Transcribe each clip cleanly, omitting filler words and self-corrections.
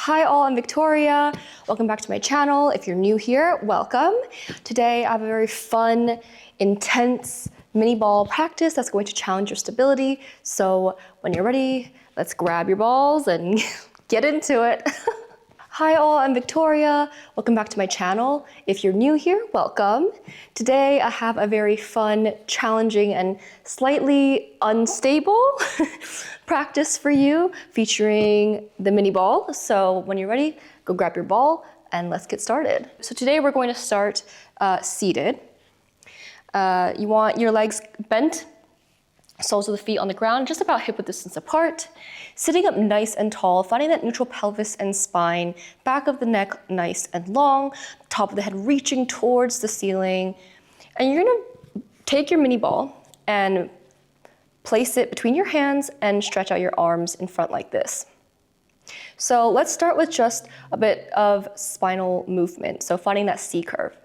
Hi all, I'm Victoria. Welcome back to my channel. If you're new here, welcome. Today I have a very fun, intense mini ball practice that's going to challenge your stability. So when you're ready, let's grab your balls and get into it. Hi all, I'm Victoria. Welcome back to my channel. If you're new here, welcome. Today I have a very fun, challenging, and slightly unstable practice for you featuring the mini ball. So when you're ready, go grab your ball and let's get started. So today we're going to start seated. You want your legs bent, soles of the feet on the ground, just about hip width distance apart. Sitting up nice and tall, finding that neutral pelvis and spine, back of the neck nice and long, top of the head reaching towards the ceiling. And you're gonna take your mini ball and place it between your hands and stretch out your arms in front like this. So let's start with just a bit of spinal movement. So finding that C curve.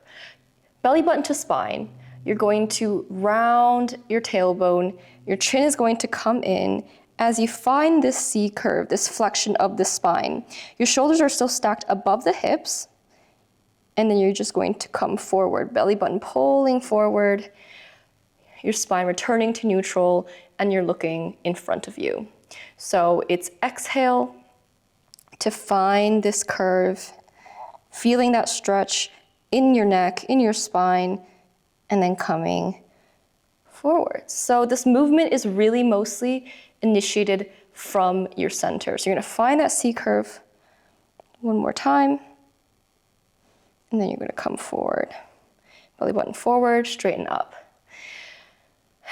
Belly button to spine. You're going to round your tailbone. Your chin is going to come in as you find this C curve, this flexion of the spine. Your shoulders are still stacked above the hips, and then you're just going to come forward. Belly button pulling forward, your spine returning to neutral, and you're looking in front of you. So it's exhale to find this curve, feeling that stretch in your neck, in your spine, and then coming forward. So this movement is really mostly initiated from your center. So you're gonna find that C curve one more time, and then you're gonna come forward. Belly button forward, straighten up.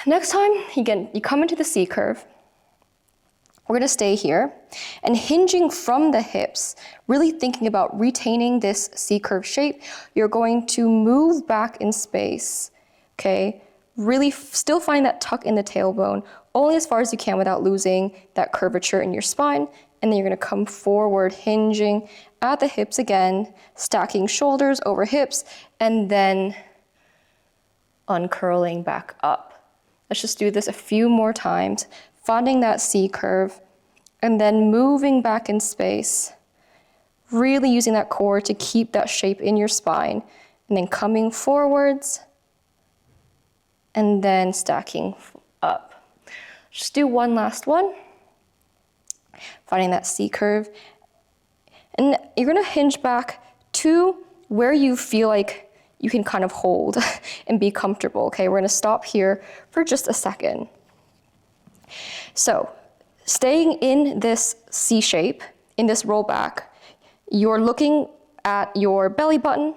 Next time, again, you come into the C curve. We're gonna stay here, and hinging from the hips, really thinking about retaining this C curve shape, you're going to move back in space, okay? Really still find that tuck in the tailbone, only as far as you can without losing that curvature in your spine, and then you're gonna come forward, hinging at the hips again, stacking shoulders over hips, and then uncurling back up. Let's just do this a few more times, finding that C curve, and then moving back in space, really using that core to keep that shape in your spine, and then coming forwards, and then stacking up. Just do one last one, finding that C curve, and you're gonna hinge back to where you feel like you can kind of hold and be comfortable, okay? We're gonna stop here for just a second. So, staying in this C shape, in this roll back, you're looking at your belly button.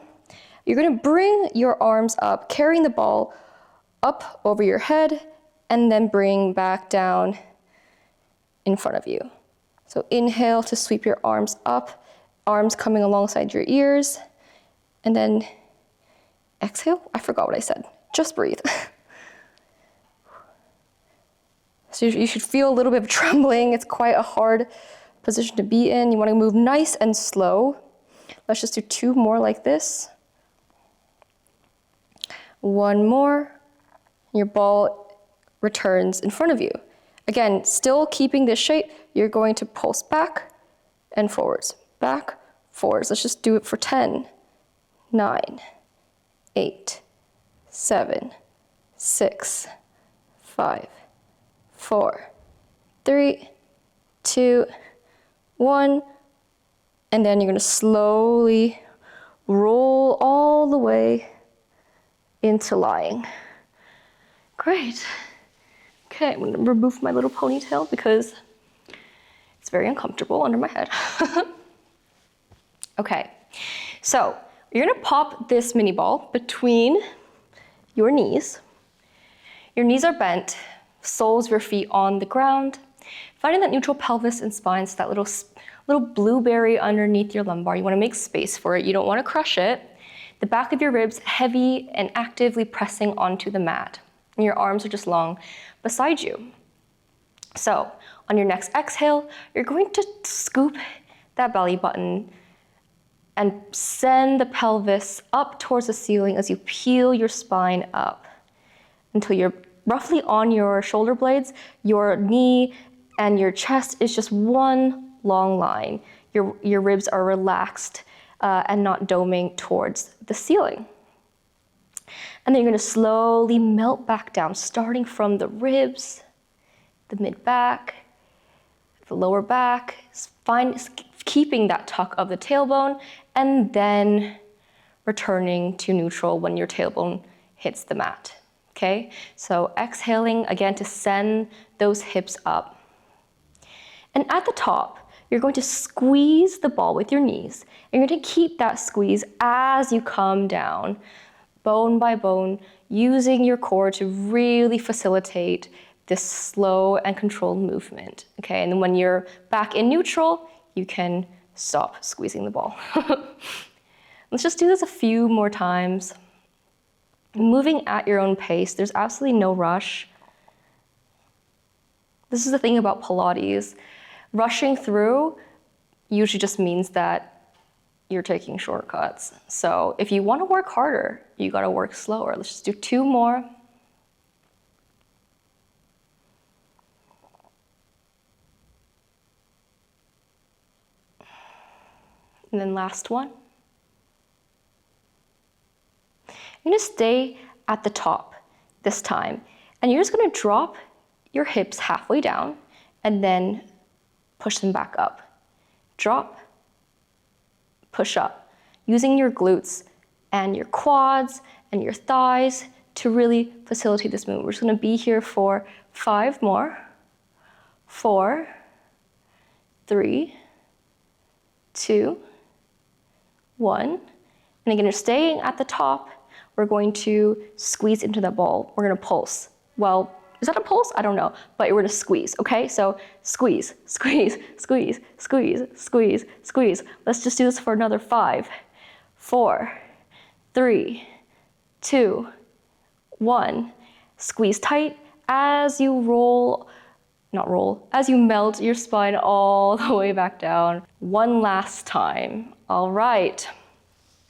You're gonna bring your arms up, carrying the ball up over your head, and then bring back down in front of you. So inhale to sweep your arms up, arms coming alongside your ears, and then exhale. I forgot what I said. Just breathe. So you should feel a little bit of trembling. It's quite a hard position to be in. You want to move nice and slow. Let's just do two more like this. One more. Your ball returns in front of you. Again, still keeping this shape, you're going to pulse back and forwards, back, forwards. Let's just do it for 10, 9, 8, 7, 6, 5, 4, 3, 2, 1, and then you're gonna slowly roll all the way into lying. Great. Okay, I'm gonna remove my little ponytail because it's very uncomfortable under my head. Okay, so you're gonna pop this mini ball between your knees. Your knees are bent, soles of your feet on the ground. Finding that neutral pelvis and spine, so that little blueberry underneath your lumbar. You wanna make space for it. You don't wanna crush it. The back of your ribs heavy and actively pressing onto the mat. And your arms are just long beside you. So on your next exhale, you're going to scoop that belly button and send the pelvis up towards the ceiling as you peel your spine up until you're roughly on your shoulder blades. Your knee and your chest is just one long line. your ribs are relaxed and not doming towards the ceiling. And then you're gonna slowly melt back down, starting from the ribs, the mid-back, the lower back, keeping that tuck of the tailbone, and then returning to neutral when your tailbone hits the mat, okay? So exhaling again to send those hips up. And at the top, you're going to squeeze the ball with your knees, and you're gonna keep that squeeze as you come down, bone by bone, using your core to really facilitate this slow and controlled movement, okay? And then when you're back in neutral, you can stop squeezing the ball. Let's just do this a few more times. Moving at your own pace, there's absolutely no rush. This is the thing about Pilates. Rushing through usually just means that you're taking shortcuts. So if you want to work harder, you got to work slower. Let's just do 2 more. And then last one. You're gonna stay at the top this time, and you're just gonna drop your hips halfway down and then push them back up. Drop, push up, using your glutes and your quads and your thighs to really facilitate this movement. We're just gonna be here for 5 more. 4, 3, 2, 1. And again, you're staying at the top. We're going to squeeze into that ball. We're gonna pulse. Well, is that a pulse? I don't know, but we're gonna squeeze, okay? So squeeze, squeeze, squeeze, squeeze, squeeze, squeeze. Let's just do this for another 5, 4, 3, 2, 1. Squeeze tight as you as you melt your spine all the way back down. One last time. All right.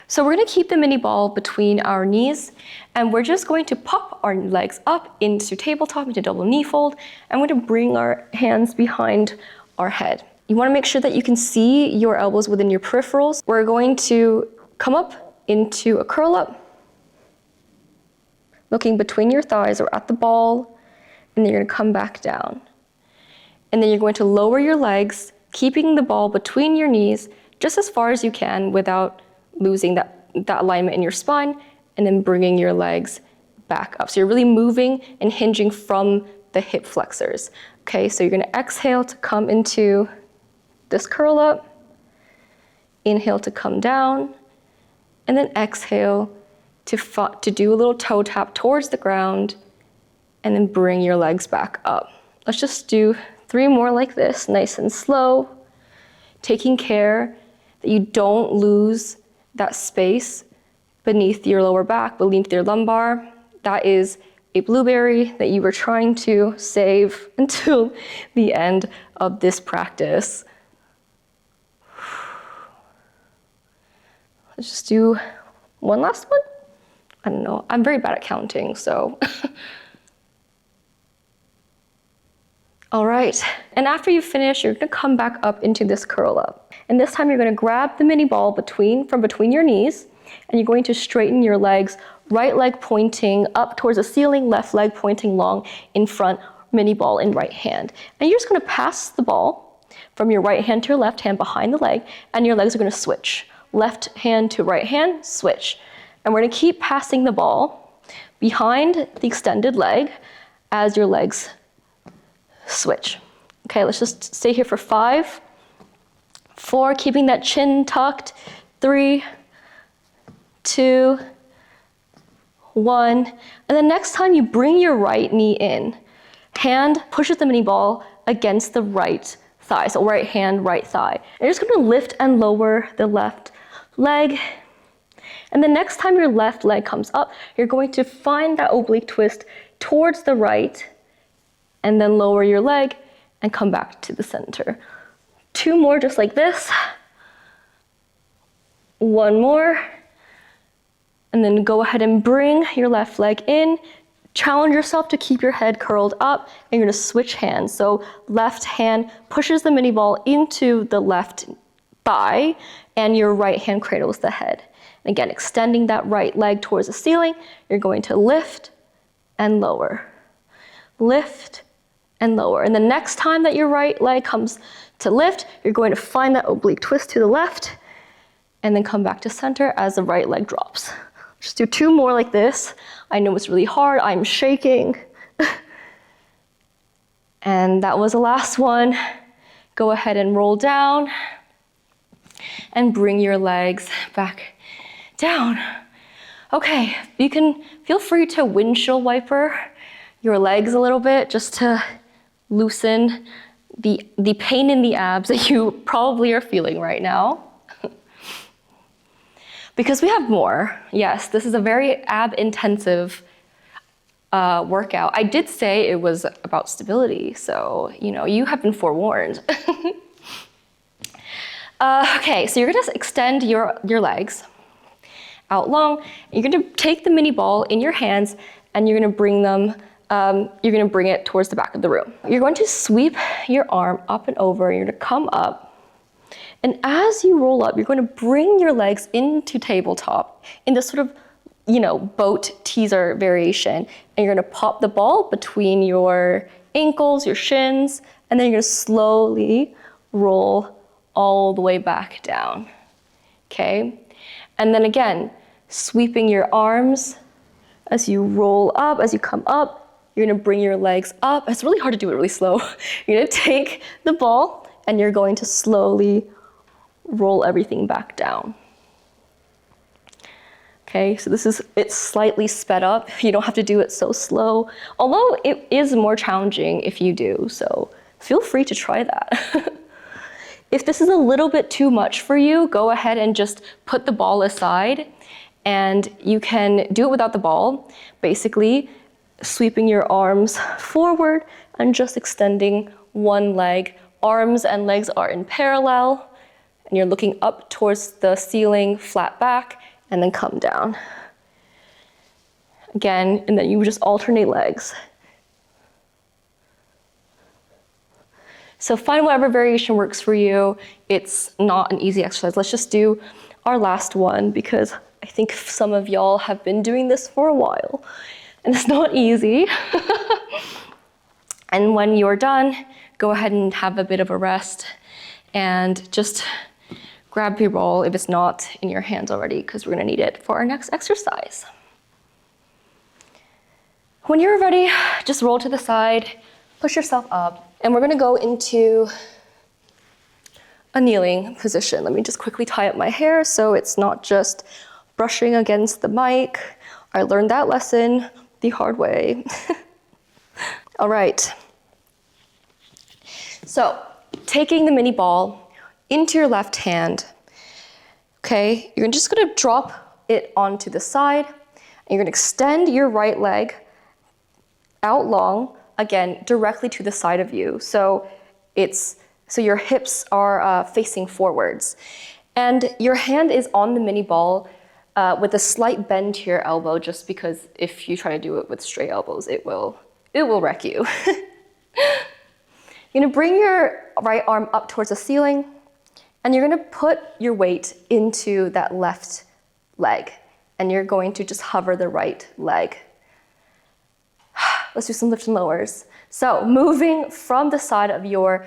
So we're gonna keep the mini ball between our knees, and we're just going to pop our legs up into tabletop, into double knee fold, and we're gonna bring our hands behind our head. You wanna make sure that you can see your elbows within your peripherals. We're going to come up into a curl up, looking between your thighs or at the ball, and then you're gonna come back down. And then you're going to lower your legs, keeping the ball between your knees just as far as you can without losing that alignment in your spine, and then bringing your legs back up. So you're really moving and hinging from the hip flexors. Okay, so you're gonna exhale to come into this curl up, inhale to come down, and then exhale to do a little toe tap towards the ground, and then bring your legs back up. Let's just do 3 more like this, nice and slow, taking care that you don't lose that space beneath your lower back, beneath your lumbar. That is a blueberry that you were trying to save until the end of this practice. Let's just do one last one. I don't know, I'm very bad at counting, so. All right, and after you finish, you're gonna come back up into this curl up. And this time you're gonna grab the mini ball from between your knees, and you're going to straighten your legs, right leg pointing up towards the ceiling, left leg pointing long in front, mini ball in right hand. And you're just gonna pass the ball from your right hand to your left hand behind the leg, and your legs are gonna switch. Left hand to right hand, switch. And we're gonna keep passing the ball behind the extended leg as your legs switch. Okay, let's just stay here for 5, 4, keeping that chin tucked, 3, 2, 1. And then next time you bring your right knee in, hand pushes the mini ball against the right thigh, so right hand, right thigh. And you're just gonna lift and lower the left leg. And the next time your left leg comes up, you're going to find that oblique twist towards the right, and then lower your leg and come back to the center. 2 more just like this. 1 more. And then go ahead and bring your left leg in. Challenge yourself to keep your head curled up, and you're gonna switch hands. So left hand pushes the mini ball into the left thigh, and your right hand cradles the head. And again, extending that right leg towards the ceiling, you're going to lift and lower. Lift and lower. And the next time that your right leg comes to lift, you're going to find that oblique twist to the left, and then come back to center as the right leg drops. Just do 2 more like this. I know it's really hard, I'm shaking. And that was the last one. Go ahead and roll down and bring your legs back down. Okay, you can feel free to windshield wiper your legs a little bit just to loosen the pain in the abs that you probably are feeling right now. Because we have more. Yes, this is a very ab intensive workout. I did say it was about stability, so you have been forewarned. Okay, so you're gonna extend your legs out long. You're gonna take the mini ball in your hands and you're gonna bring it towards the back of the room. You're going to sweep your arm up and over, you're gonna come up. And as you roll up, you're going to bring your legs into tabletop in this sort of, boat teaser variation. And you're gonna pop the ball between your ankles, your shins, and then you're gonna slowly roll all the way back down, okay? And then again, sweeping your arms as you roll up, as you come up, you're gonna bring your legs up. It's really hard to do it really slow. You're gonna take the ball and you're going to slowly roll everything back down. Okay, so it's slightly sped up. You don't have to do it so slow, although it is more challenging if you do, so feel free to try that. If this is a little bit too much for you, go ahead and just put the ball aside, and you can do it without the ball, basically sweeping your arms forward and just extending one leg. Arms and legs are in parallel, and you're looking up towards the ceiling, flat back, and then come down. Again, and then you just alternate legs. So find whatever variation works for you. It's not an easy exercise. Let's just do our last one because I think some of y'all have been doing this for a while and it's not easy. And when you're done, go ahead and have a bit of a rest and just grab your ball if it's not in your hands already, because we're gonna need it for our next exercise. When you're ready, just roll to the side, push yourself up, and we're gonna go into a kneeling position. Let me just quickly tie up my hair so it's not just brushing against the mic. I learned that lesson the hard way. All right. So, taking the mini ball into your left hand, okay? You're just gonna drop it onto the side, and you're gonna extend your right leg out long, again, directly to the side of you. So your hips are facing forwards. And your hand is on the mini ball with a slight bend to your elbow, just because if you try to do it with straight elbows, it will wreck you. You're gonna bring your right arm up towards the ceiling, and you're gonna put your weight into that left leg, and you're going to just hover the right leg. Let's do some lifts and lowers. So moving from the side of your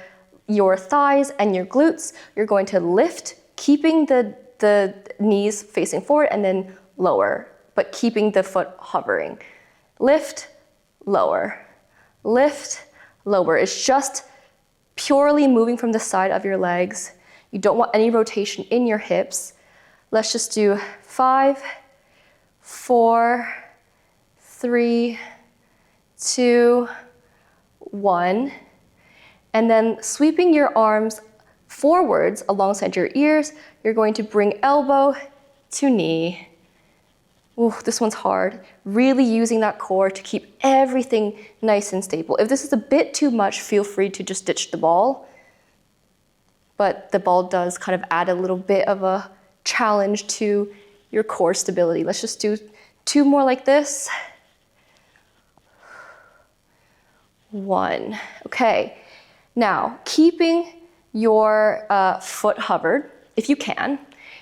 thighs and your glutes, you're going to lift, keeping the knees facing forward, and then lower, but keeping the foot hovering. Lift, lower, lift, lower. It's just purely moving from the side of your legs. You don't want any rotation in your hips. Let's just do 5, 4, 3, 2, 1. And then sweeping your arms forwards alongside your ears, you're going to bring elbow to knee. Ooh, this one's hard. Really using that core to keep everything nice and stable. If this is a bit too much, feel free to just ditch the ball. But the ball does kind of add a little bit of a challenge to your core stability. Let's just do 2 more like this. 1. Okay. Now, keeping your foot hovered, if you can,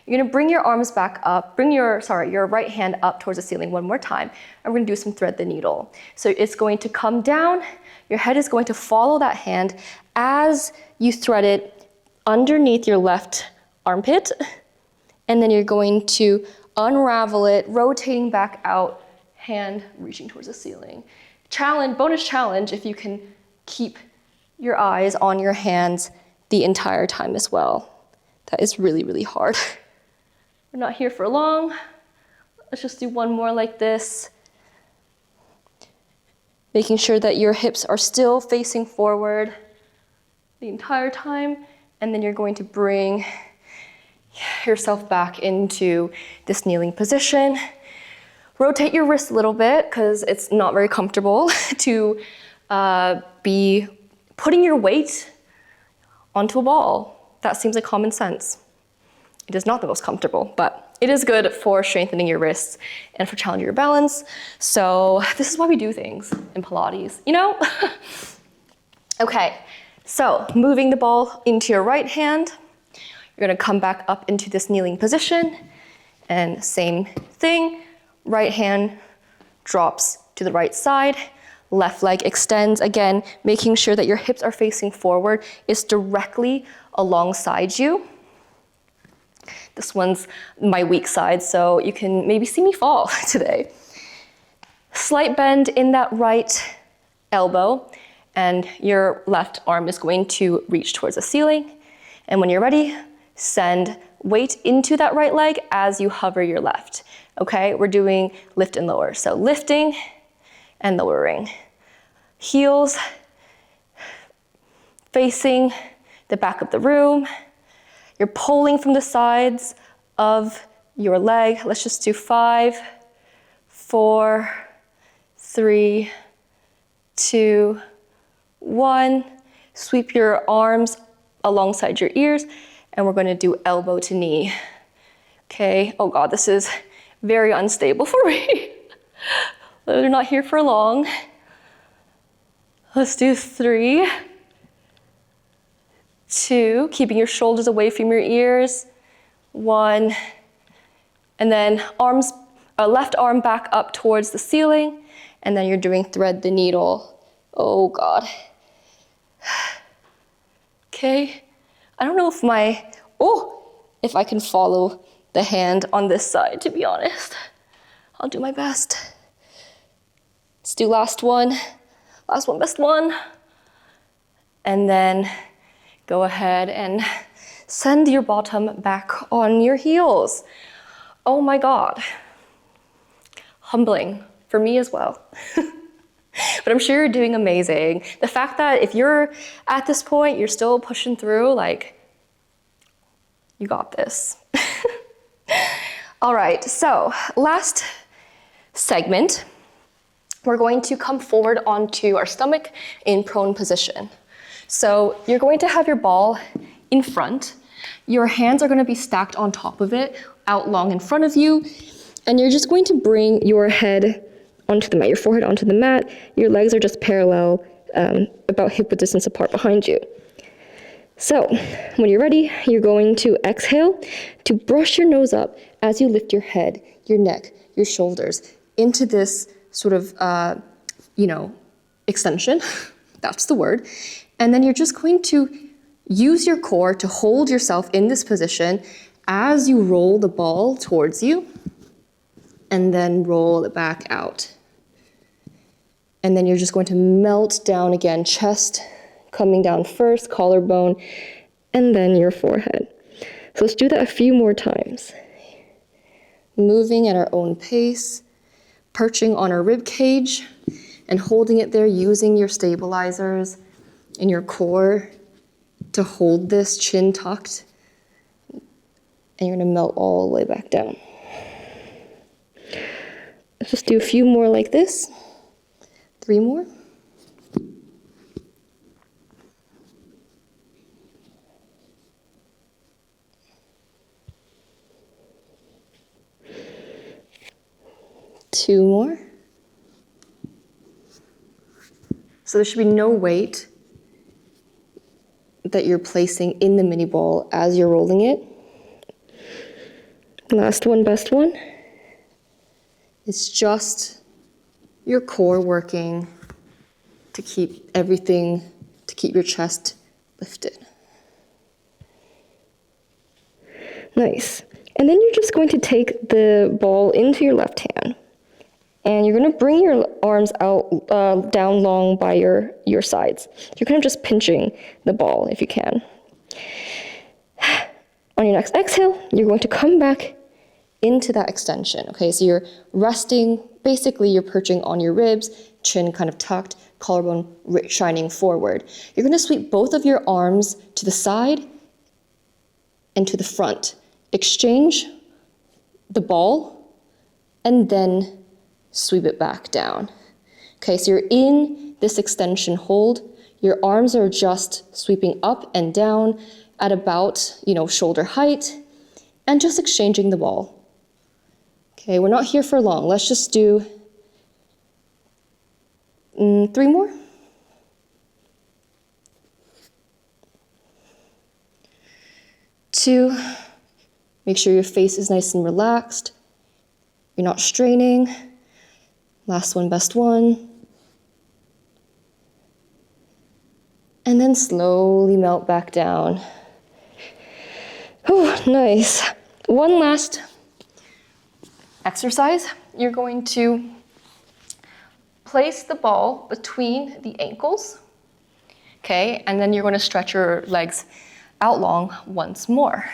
you're gonna bring your arms back up, bring your right hand up towards the ceiling one more time, and we're gonna do some thread the needle. So it's going to come down, your head is going to follow that hand as you thread it underneath your left armpit, and then you're going to unravel it, rotating back out, hand reaching towards the ceiling. Bonus challenge if you can keep your eyes on your hands the entire time as well. That is really, really hard. We're not here for long. Let's just do one more like this. Making sure that your hips are still facing forward the entire time, and then you're going to bring yourself back into this kneeling position. Rotate your wrists a little bit because it's not very comfortable to be putting your weight onto a ball. That seems like common sense. It is not the most comfortable, but it is good for strengthening your wrists and for challenging your balance. So this is why we do things in Pilates, you know? Okay, so moving the ball into your right hand, you're gonna come back up into this kneeling position, and same thing, right hand drops to the right side, left leg extends, again, making sure that your hips are facing forward, is directly alongside you. This one's my weak side, so you can maybe see me fall today. Slight bend in that right elbow, and your left arm is going to reach towards the ceiling. And when you're ready, send weight into that right leg as you hover your left. Okay, we're doing lift and lower. So lifting and lowering. Heels facing the back of the room. You're pulling from the sides of your leg. Let's just do 5, 4, 3, 2, 1. Sweep your arms alongside your ears, and we're gonna do elbow to knee. Okay, oh God, this is very unstable for me. They're not here for long. Let's do 3, 2, keeping your shoulders away from your ears. 1, and then left arm back up towards the ceiling, and then you're doing thread the needle. Oh God. Okay, I don't know if I can follow the hand on this side, to be honest. I'll do my best. Let's do last one, best one. And then go ahead and send your bottom back on your heels. Oh my God. Humbling for me as well. But I'm sure you're doing amazing. The fact that if you're at this point, you're still pushing through, like, you got this. All right, so last segment, we're going to come forward onto our stomach in prone position. So you're going to have your ball in front. Your hands are going to be stacked on top of it, out long in front of you, and you're just going to bring your head onto the mat, your forehead onto the mat. Your legs are just parallel, about hip width distance apart behind you. So when you're ready, you're going to exhale to brush your nose up as you lift your head, your neck, your shoulders into this sort of, extension. That's the word. And then you're just going to use your core to hold yourself in this position as you roll the ball towards you, and then roll it back out. And then you're just going to melt down again, chest coming down first, collarbone, and then your forehead. So let's do that a few more times. Moving at our own pace, perching on our rib cage, and holding it there using your stabilizers and your core to hold this chin tucked. And you're gonna melt all the way back down. Let's just do a few more like this. 3 more. Two more. So there should be no weight that you're placing in the mini ball as you're rolling it. Last one, best one. It's just your core working to keep everything, to keep your chest lifted. Nice. And then you're just going to take the ball into your left hand. And you're going to bring your arms out, down long by your sides. You're kind of just pinching the ball if you can. On your next exhale, you're going to come back into that extension. Okay, so you're resting, basically you're perching on your ribs, chin kind of tucked, collarbone shining forward. You're going to sweep both of your arms to the side and to the front. Exchange the ball and then sweep it back down. Okay, so you're in this extension hold. Your arms are just sweeping up and down at about, shoulder height and just exchanging the ball. Okay, we're not here for long. Let's just do 3 more. 2. Make sure your face is nice and relaxed. You're not straining. Last one, best one. And then slowly melt back down. Oh, nice. One last exercise. You're going to place the ball between the ankles, okay? And then you're going to stretch your legs out long once more.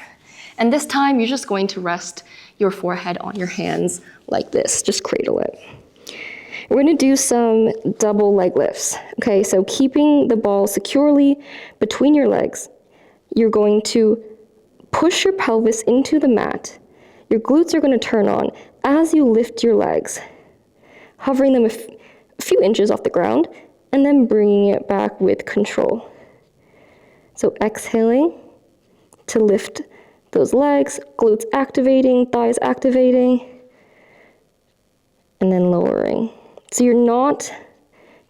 And this time, you're just going to rest your forehead on your hands like this. Just cradle it. We're going to do some double leg lifts, okay? So keeping the ball securely between your legs, you're going to push your pelvis into the mat. Your glutes are going to turn on as you lift your legs, hovering them a few inches off the ground, and then bringing it back with control. So exhaling to lift those legs, glutes activating, thighs activating, and then lowering. So you're not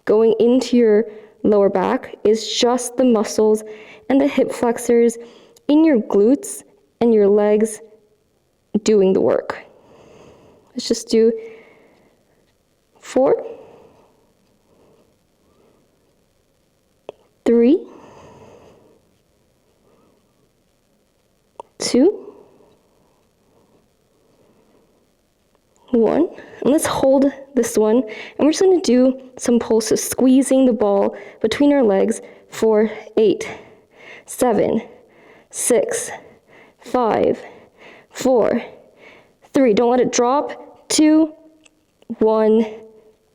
going into your lower back, it's just the muscles and the hip flexors in your glutes and your legs doing the work. Let's just do 4, 3, 2, 1. And let's hold this one. And we're just going to do some pulses, squeezing the ball between our legs for 8, 7, 6, 5, 4, 3. Don't let it drop. 2, 1,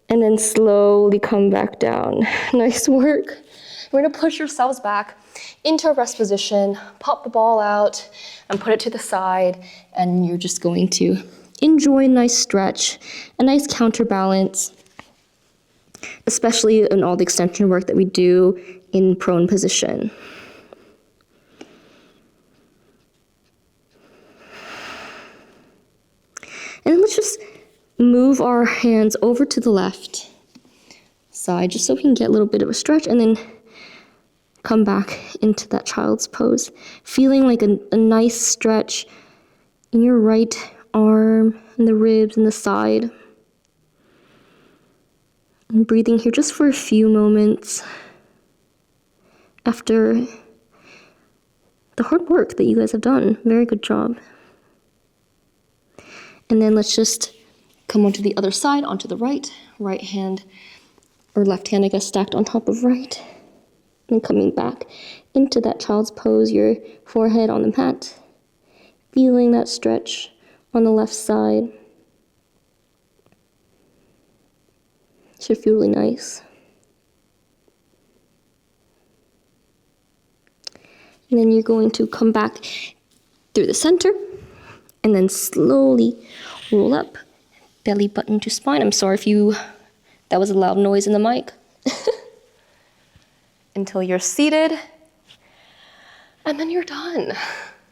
and then slowly come back down. Nice work. We're going to push yourselves back into a rest position, pop the ball out, and put it to the side, and you're just going to enjoy a nice stretch, a nice counterbalance, especially in all the extension work that we do in prone position. And let's just move our hands over to the left side, just so we can get a little bit of a stretch, and then come back into that child's pose, feeling like a nice stretch in your right arm and the ribs and the side. And breathing here just for a few moments after the hard work that you guys have done. Very good job. And then let's just come onto the other side, onto the right hand, or left hand, I guess, stacked on top of right. And coming back into that child's pose, your forehead on the mat, feeling that stretch on the left side. Should feel really nice. And then you're going to come back through the center and then slowly roll up, belly button to spine. I'm sorry if that was a loud noise in the mic. Until you're seated, and then you're done.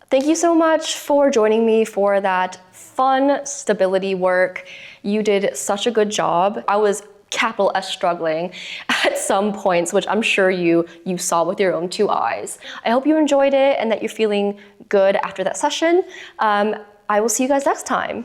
Thank you so much for joining me for that fun stability work. You did such a good job. I was capital S struggling at some points, which I'm sure you saw with your own 2 eyes. I hope you enjoyed it and that you're feeling good after that session. I will see you guys next time.